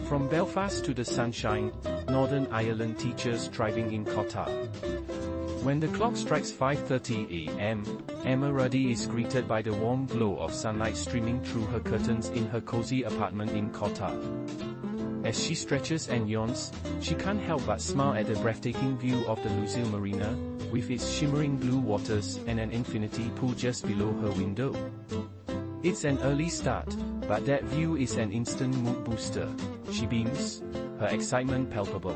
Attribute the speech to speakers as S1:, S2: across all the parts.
S1: From Belfast to the sunshine, Northern Ireland teachers thriving in Qatar. When the clock strikes 5:30 a.m., Emma Ruddy is greeted by the warm glow of sunlight streaming through her curtains in her cozy apartment in Qatar. As she stretches and yawns, she can't help but smile at the breathtaking view of the Lusail Marina, with its shimmering blue waters and an infinity pool just below her window. It's an early start, but that view is an instant mood booster. She beams, her excitement palpable.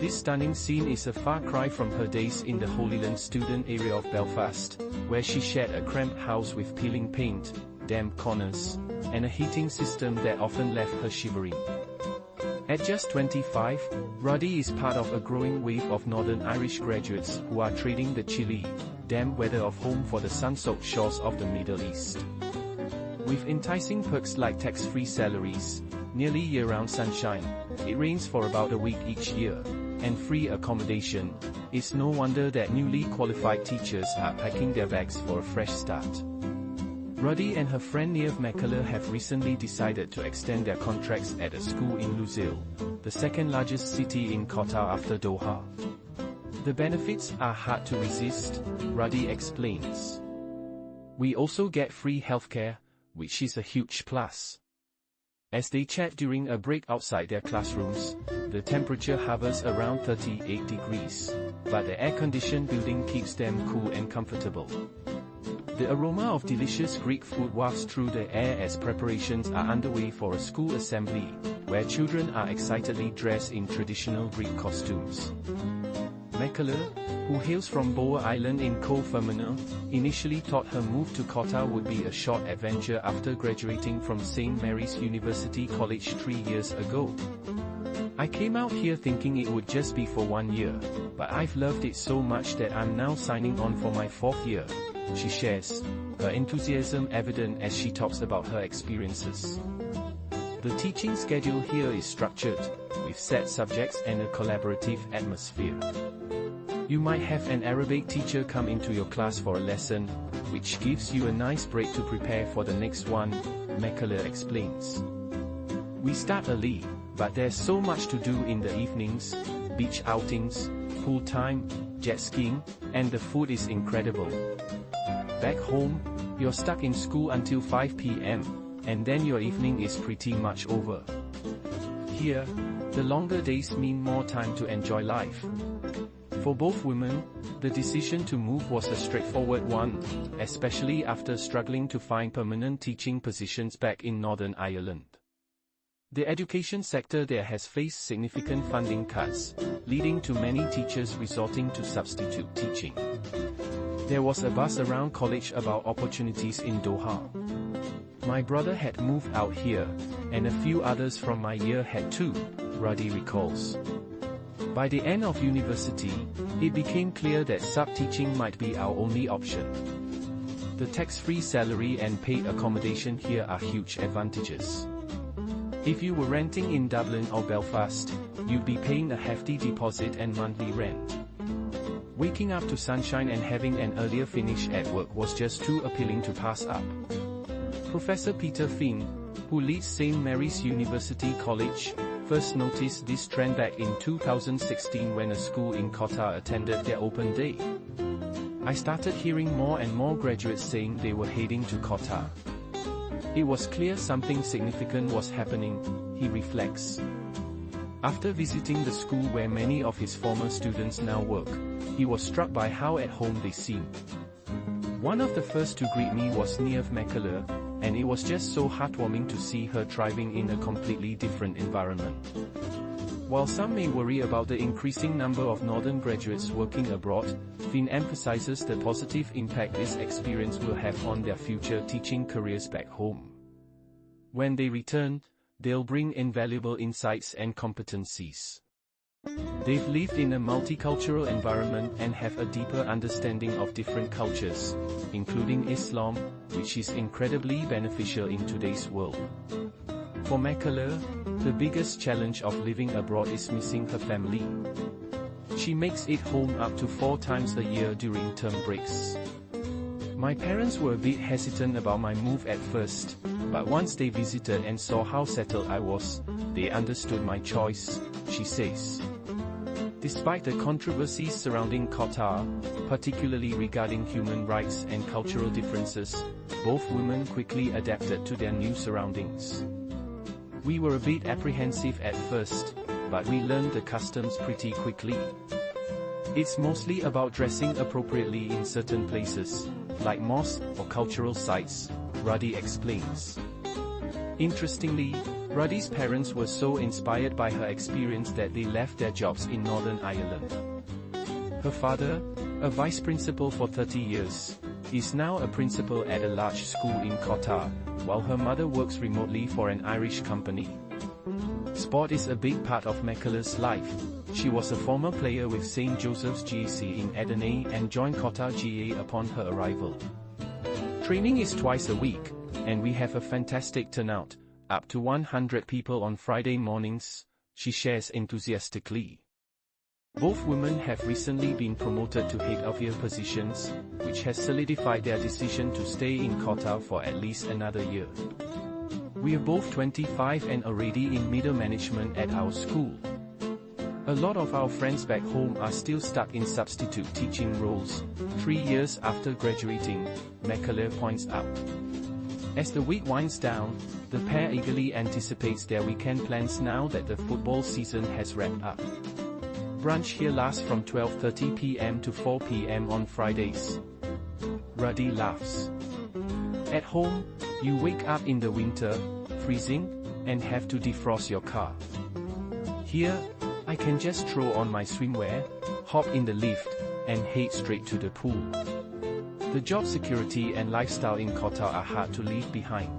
S1: This stunning scene is a far cry from her days in the Holy Land student area of Belfast, where she shared a cramped house with peeling paint, damp corners, and a heating system that often left her shivering. At just 25, Ruddy is part of a growing wave of Northern Irish graduates who are trading the chilly, damp weather of home for the sun-soaked shores of the Middle East. With enticing perks like tax-free salaries, nearly year-round sunshine, it rains for about a week each year, and free accommodation, it's no wonder that newly qualified teachers are packing their bags for a fresh start. Ruddy and her friend Niamh McAleer have recently decided to extend their contracts at a school in Lusail, the second largest city in Qatar after Doha. The benefits are hard to resist, Ruddy explains. We also get free healthcare, which is a huge plus. As they chat during a break outside their classrooms, the temperature hovers around 38 degrees, but the air-conditioned building keeps them cool and comfortable. The aroma of delicious Greek food wafts through the air as preparations are underway for a school assembly, where children are excitedly dressed in traditional Greek costumes. McAleer, who hails from Boer Island in Co-Feminine, initially thought her move to Qatar would be a short adventure after graduating from St. Mary's University College 3 years ago. I came out here thinking it would just be for 1 year, but I've loved it so much that I'm now signing on for my 4th year, she shares, her enthusiasm evident as she talks about her experiences. The teaching schedule here is structured, with set subjects and a collaborative atmosphere. You might have an Arabic teacher come into your class for a lesson, which gives you a nice break to prepare for the next one, McAleer explains. We start early, but there's so much to do in the evenings: beach outings, pool time, jet skiing, and the food is incredible. Back home, you're stuck in school until 5 p.m., and then your evening is pretty much over. Here, the longer days mean more time to enjoy life. For both women, the decision to move was a straightforward one, especially after struggling to find permanent teaching positions back in Northern Ireland. The education sector there has faced significant funding cuts, leading to many teachers resorting to substitute teaching. There was a buzz around college about opportunities in Doha. My brother had moved out here, and a few others from my year had too, Ruddy recalls. By the end of university, it became clear that sub-teaching might be our only option. The tax-free salary and paid accommodation here are huge advantages. If you were renting in Dublin or Belfast, you'd be paying a hefty deposit and monthly rent. Waking up to sunshine and having an earlier finish at work was just too appealing to pass up. Professor Peter Finn, who leads St. Mary's University College, first noticed this trend back in 2016 when a school in Qatar attended their open day. I started hearing more and more graduates saying they were heading to Qatar. It was clear something significant was happening, he reflects. After visiting the school where many of his former students now work, he was struck by how at home they seemed. One of the first to greet me was Niamh McAleer, and it was just so heartwarming to see her thriving in a completely different environment. While some may worry about the increasing number of Northern graduates working abroad, Finn emphasizes the positive impact this experience will have on their future teaching careers back home. When they return, they'll bring invaluable insights and competencies. They've lived in a multicultural environment and have a deeper understanding of different cultures, including Islam, which is incredibly beneficial in today's world. For McAleer, the biggest challenge of living abroad is missing her family. She makes it home up to 4 times a year during term breaks. My parents were a bit hesitant about my move at first, but once they visited and saw how settled I was, they understood my choice, she says. Despite the controversies surrounding Qatar, particularly regarding human rights and cultural differences, both women quickly adapted to their new surroundings. We were a bit apprehensive at first, but we learned the customs pretty quickly. It's mostly about dressing appropriately in certain places, like mosques or cultural sites, Ruddy explains. Interestingly, Ruddy's parents were so inspired by her experience that they left their jobs in Northern Ireland. Her father, a vice principal for 30 years, is now a principal at a large school in Qatar, while her mother works remotely for an Irish company. Sport is a big part of McAleer's life. She was a former player with St. Joseph's GAC in Adelaide and joined Qatar GA upon her arrival. Training is twice a week, and we have a fantastic turnout, up to 100 people on Friday mornings, she shares enthusiastically. Both women have recently been promoted to head of year positions, which has solidified their decision to stay in Qatar for at least another year. We are both 25 and already in middle management at our school. A lot of our friends back home are still stuck in substitute teaching roles, 3 years after graduating, McAleer points out. As the week winds down, the pair eagerly anticipates their weekend plans now that the football season has wrapped up. Brunch here lasts from 12:30 p.m. to 4 p.m. on Fridays. Ruddy laughs. At home, you wake up in the winter, freezing, and have to defrost your car. Here, I can just throw on my swimwear, hop in the lift, and head straight to the pool. The job security and lifestyle in Qatar are hard to leave behind.